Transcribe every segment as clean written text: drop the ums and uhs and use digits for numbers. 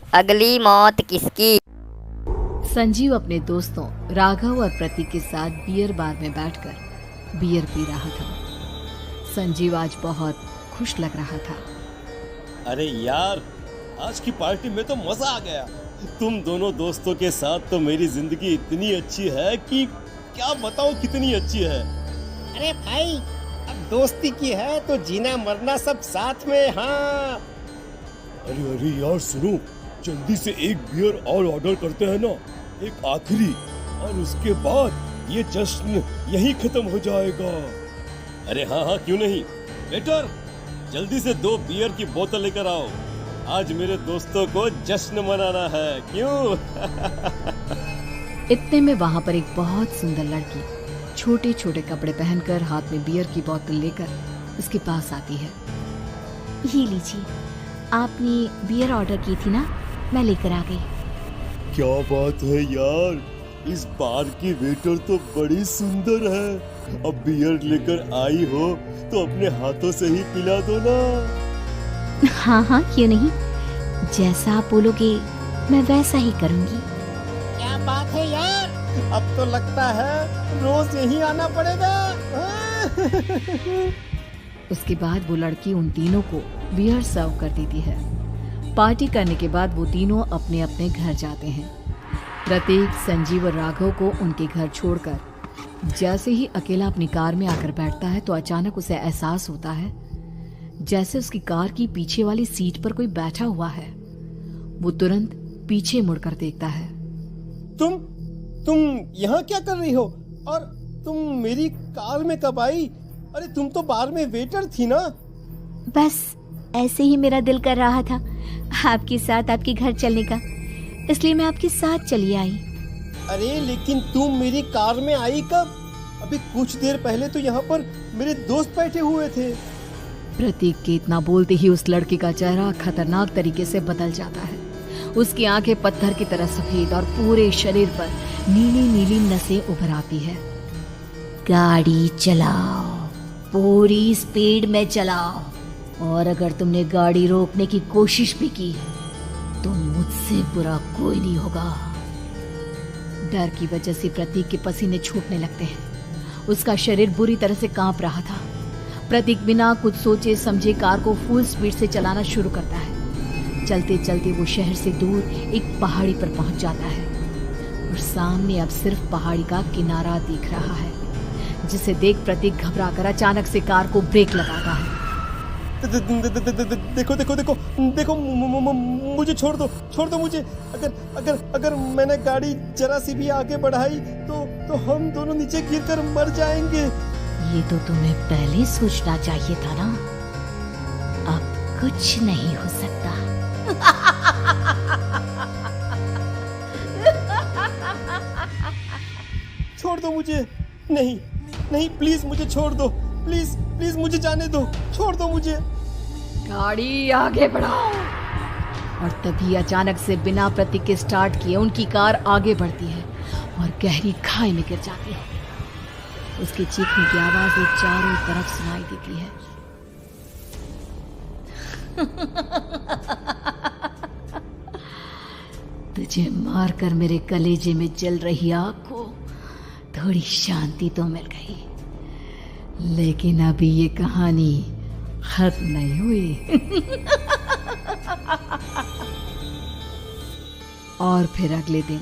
अगली मौत किसकी। संजीव अपने दोस्तों राघव और प्रतीक के साथ बियर बार में बैठकर बियर पी रहा था। संजीव आज बहुत खुश लग रहा था। अरे यार, आज की पार्टी में तो मजा आ गया। तुम दोनों दोस्तों के साथ तो मेरी जिंदगी इतनी अच्छी है कि क्या बताऊं कितनी अच्छी है। अरे भाई, अब दोस्ती की है तो जीना मरना सब साथ में। हाँ अरे अरे यार सुनो, जल्दी से एक बियर और ऑर्डर करते हैं ना, एक आखिरी, और उसके बाद ये जश्न यही खत्म हो जाएगा। अरे हाँ हाँ, क्यों नहीं। वेटर, जल्दी से 2 बियर की बोतल लेकर आओ। आज मेरे दोस्तों को जश्न मनाना है, क्यों? इतने में वहां पर एक बहुत सुंदर लड़की छोटे छोटे कपड़े पहनकर हाथ में बियर की बोतल लेकर उसके पास आती है। ये लीजिए, आपने बियर ऑर्डर की थी ना, मैं लेकर आ गई। क्या बात है यार, इस बार की वेटर तो बड़ी सुंदर है। अब बियर लेकर आई हो तो अपने हाथों से ही पिला दो ना। हाँ हाँ, क्यों नहीं, जैसा आप बोलोगे मैं वैसा ही करूँगी। क्या बात है यार, अब तो लगता है रोज यही आना पड़ेगा। उसके बाद वो लड़की उन तीनों को बियर सर्व कर देती है। पार्टी करने के बाद वो तीनों अपने अपने घर जाते हैं। प्रतीक, संजीव और राघव को उनके घर छोड़कर जैसे ही अकेला अपनी कार में आकर बैठता है तो अचानक उसे एहसास होता है जैसे उसकी कार की पीछे वाली सीट पर कोई बैठा हुआ है। वो तुरंत पीछे मुड़कर देखता है। तुम यहाँ क्या कर रही हो, और तुम मेरी कार में कब आई? अरे तुम तो बार में वेटर थी ना। बस ऐसे ही मेरा दिल कर रहा था आपके साथ आपके घर चलने का, इसलिए मैं आपके साथ चली आई। अरे लेकिन तुम मेरी कार में आई कब? अभी कुछ देर पहले तो यहाँ पर मेरे दोस्त बैठे हुए थे। प्रतीक के इतना बोलते ही उस लड़के का चेहरा खतरनाक तरीके से बदल जाता है। उसकी आंखें पत्थर की तरह सफेद और पूरे शरीर पर नीली नीली नसें उभर आती है। गाड़ी चलाओ, पूरी स्पीड में चलाओ, और अगर तुमने गाड़ी रोकने की कोशिश भी की तो मुझसे बुरा कोई नहीं होगा। डर की वजह से प्रतीक के पसीने छूटने लगते हैं। उसका शरीर बुरी तरह से कांप रहा था। प्रतीक बिना कुछ सोचे समझे कार को फुल स्पीड से चलाना शुरू करता है। चलते चलते वो शहर से दूर एक पहाड़ी पर पहुंच जाता है और सामने अब सिर्फ पहाड़ी का किनारा दिख रहा है, जिसे देख प्रतीक घबराकर अचानक से कार को ब्रेक लगाता है। देखो देखो देखो देखो, मुझे छोड़ दो मुझे। अगर मैंने गाड़ी जरा सी भी आगे बढ़ाई तो हम दोनों नीचे गिरकर मर जाएंगे। ये तो तुम्हें पहले सोचना चाहिए था ना। अब कुछ नहीं हो सकता। छोड़ दो मुझे। नहीं प्लीज मुझे छोड़ दो। प्लीज मुझे जाने दो। छोड़ दो मुझे। गाड़ी आगे बढ़ाओ। और तभी अचानक से बिना प्रतीक के स्टार्ट किए उनकी कार आगे बढ़ती है और गहरी खाई में गिर जाती है। उसके चीखने की आवाज एक चारों तरफ सुनाई देती है। तुझे मारकर मेरे कलेजे में जल रही आग को थोड़ी शांति तो मिल गई, लेकिन अभी ये कहानी खत्म नहीं हुई। और फिर अगले दिन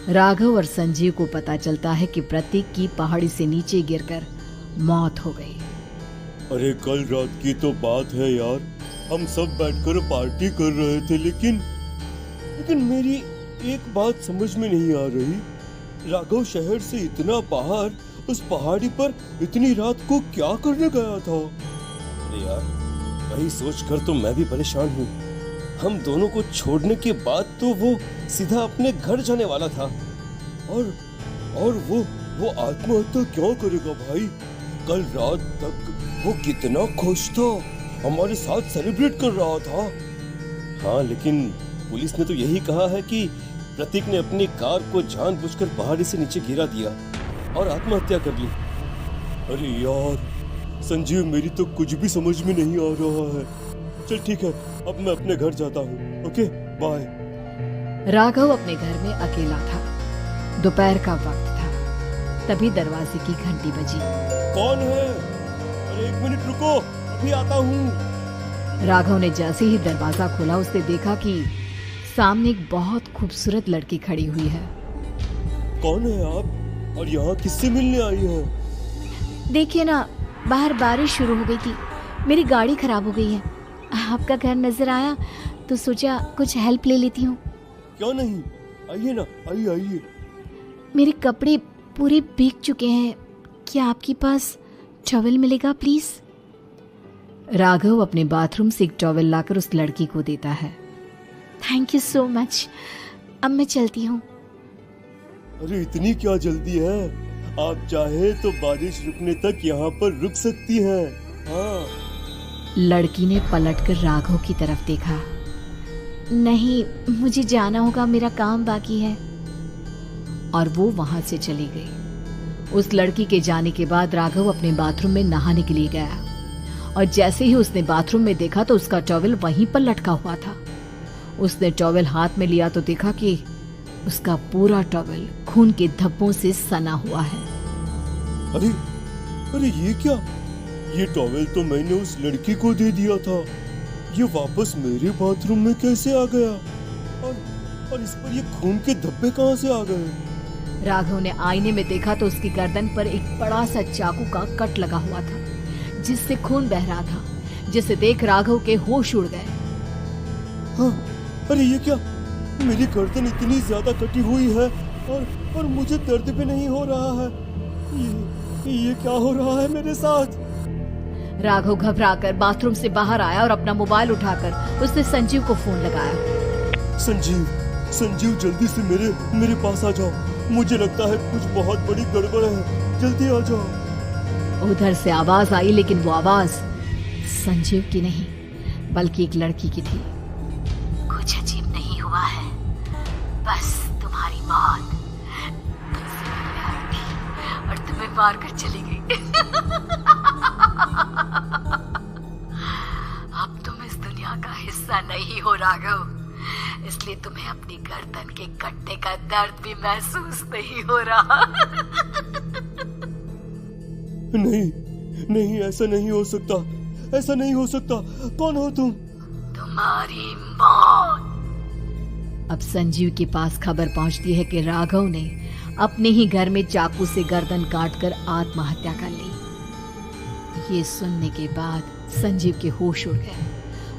राघव और संजीव को पता चलता है कि प्रतीक की पहाड़ी से नीचे गिरकर मौत हो गई। अरे कल रात की तो बात है यार, हम सब बैठकर पार्टी कर रहे थे, लेकिन मेरी एक बात समझ में नहीं आ रही। राघव शहर से इतना बाहर उस पहाड़ी पर इतनी रात को क्या करने गया था? अरे यार, वही सोचकर तो मैं भी परेशान हूँ। हम दोनों को छोड़ने के बाद तो वो सीधा अपने घर जाने वाला था, और वो आत्महत्या क्यों करेगा भाई? कल रात तक वो कितना खुश था, हमारे साथ सेलिब्रेट कर रहा था। हाँ, लेकिन पुलिस ने तो यही कहा है कि प्रतीक ने अपनी कार को जानबूझकर पहाड़ी से नीचे गिरा दिया और आत्महत्या कर ली। अरे यार संजीव, मेरी तो कुछ भी समझ में नहीं आ रहा है। चल ठीक है, अब मैं अपने घर जाता हूँ। Okay bye. राघव अपने घर में अकेला था। दोपहर का वक्त था। तभी दरवाजे की घंटी बजी। कौन है? अरे 1 मिनट रुको, अभी आता हूँ। राघव ने जैसे ही दरवाजा खोला उसने देखा कि सामने एक बहुत खूबसूरत लड़की खड़ी हुई है। कौन है आप और यहाँ किससे मिलने आई हैं? देखिए ना, बाहर बारिश शुरू हो गई थी, मेरी गाड़ी खराब हो गई है। आपका घर नजर आया तो सोचा कुछ हेल्प ले लेती हूँ। क्यों नहीं, आइए ना, आइए आइए। मेरे कपड़े पूरे भीग चुके हैं, क्या आपके पास टॉवल मिलेगा प्लीज? राघव अपने बाथरूम से एक टॉवल लाकर उस लड़की को देता है। थैंक यू सो मच, अब मैं चलती हूँ। अरे इतनी क्या जल्दी है? आप चाहे तो बारिश रुकने तक यहाँ पर रुक सकती हैं। हाँ। लड़की ने पलटकर राघव की तरफ देखा। नहीं, मुझे जाना होगा, मेरा काम बाकी है। और वो वहां से चली गई। उस लड़की के जाने के बाद राघव अपने बाथरूम में नहाने के लिए गया और जैसे ही उसने बाथरूम में देखा तो उसका टॉवल वहीं पर लटका हुआ था। उसने टॉवल हाथ में लिया तो देखा कि उसका पूरा टॉवल खून के धब्बों से सना हुआ है। अरे अरे ये क्या? ये टॉवल तो मैंने उस लड़की को दे दिया था। ये वापस मेरे बाथरूम में कैसे आ गया? और इस पर ये खून के धब्बे कहाँ से आ गए? राघव ने आईने में देखा तो उसकी गर्दन पर एक बड़ा सा चाकू का कट लगा हुआ था जिससे खून बह रहा था, जिसे देख राघव के होश उड़ गए। हाँ, अरे ये क्या? मेरी गर्दन इतनी ज्यादा कटी हुई है और मुझे दर्द भी नहीं हो रहा है। ये क्या हो रहा है मेरे साथ? राघव घबराकर बाथरूम से बाहर आया और अपना मोबाइल उठाकर उसने संजीव को फोन लगाया। संजीव जल्दी से मेरे पास आ जाओ। मुझे लगता है कुछ बहुत बड़ी गड़बड़ है, जल्दी आ जाओ। उधर से आवाज आई, लेकिन वो आवाज संजीव की नहीं बल्कि एक लड़की की थी। कुछ अजीब नहीं हुआ है, बस तुम्हारी मौत तुमसे मिलने आई थी और तुम्हें मार कर चली गई। अब तुम इस दुनिया का हिस्सा नहीं हो राघव, इसलिए तुम्हें अपनी गर्दन के कटने का दर्द भी महसूस नहीं हो रहा। नहीं, ऐसा नहीं हो सकता, ऐसा नहीं हो सकता। कौन हो तुम? तुम्हारी मौत। अब संजीव के पास खबर पहुंचती है कि राघव ने अपने ही घर में चाकू से गर्दन काटकर आत्महत्या कर ली। ये सुनने के बाद संजीव के होश उड़ गए।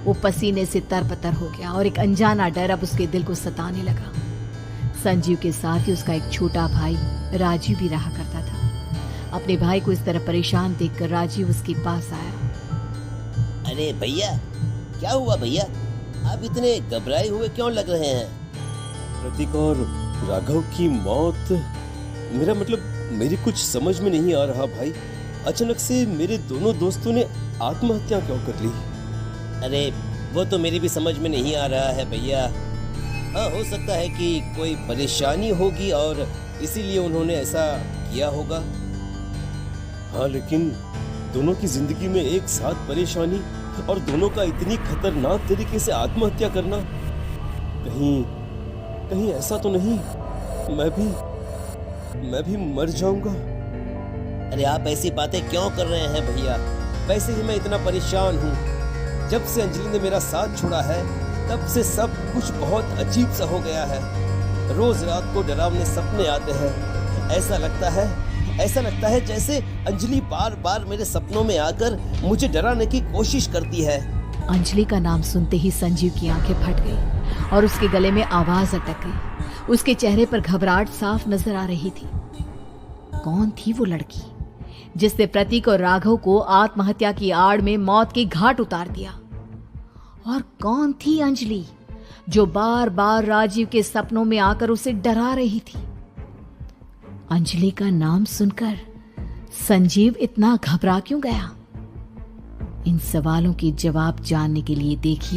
वो पसीने से तरपतर हो गया और एक अनजाना डर अब उसके दिल को सताने लगा। संजीव के साथ ही उसका एक छोटा भाई राजीव भी रहा करता था। अपने भाई को इस तरह परेशान देखकर राजीव उसके पास आया। अरे भैया, क्या हुआ भैया? आप इतने घबराए हुए क्यों लग रहे हैं? प्रतीक और राघव की मौत, मेरा मतलब मेरी कुछ समझ में नहीं आ रहा भाई। अचानक से मेरे दोनों दोस्तों ने आत्महत्या क्यों कर ली? अरे वो तो मेरी भी समझ में नहीं आ रहा है भैया। हाँ, हो सकता है कि कोई परेशानी होगी और इसीलिए उन्होंने ऐसा किया होगा। हाँ, लेकिन दोनों की जिंदगी में एक साथ परेशानी और दोनों का इतनी खतरनाक तरीके से आत्महत्या करना, कहीं ऐसा तो नहीं मैं भी मर जाऊंगा? अरे आप ऐसी बातें क्यों कर रहे हैं भैया? वैसे ही मैं इतना परेशान हूँ। जब से अंजलि ने मेरा साथ छोड़ा है तब से सब कुछ बहुत अजीब सा हो गया है। रोज रात को डरावने सपने आते हैं। ऐसा लगता है जैसे अंजलि बार बार मेरे सपनों में आकर मुझे डराने की कोशिश करती है। अंजलि का नाम सुनते ही संजीव की आंखें फट गई और उसके गले में आवाज अटक गई। उसके चेहरे पर घबराहट साफ नजर आ रही थी। कौन थी वो लड़की जिसने प्रतीक और राघव को आत्महत्या की आड़ में मौत के घाट उतार दिया? और कौन थी अंजलि जो बार बार राजीव के सपनों में आकर उसे डरा रही थी? अंजलि का नाम सुनकर संजीव इतना घबरा क्यों गया? इन सवालों के जवाब जानने के लिए देखिए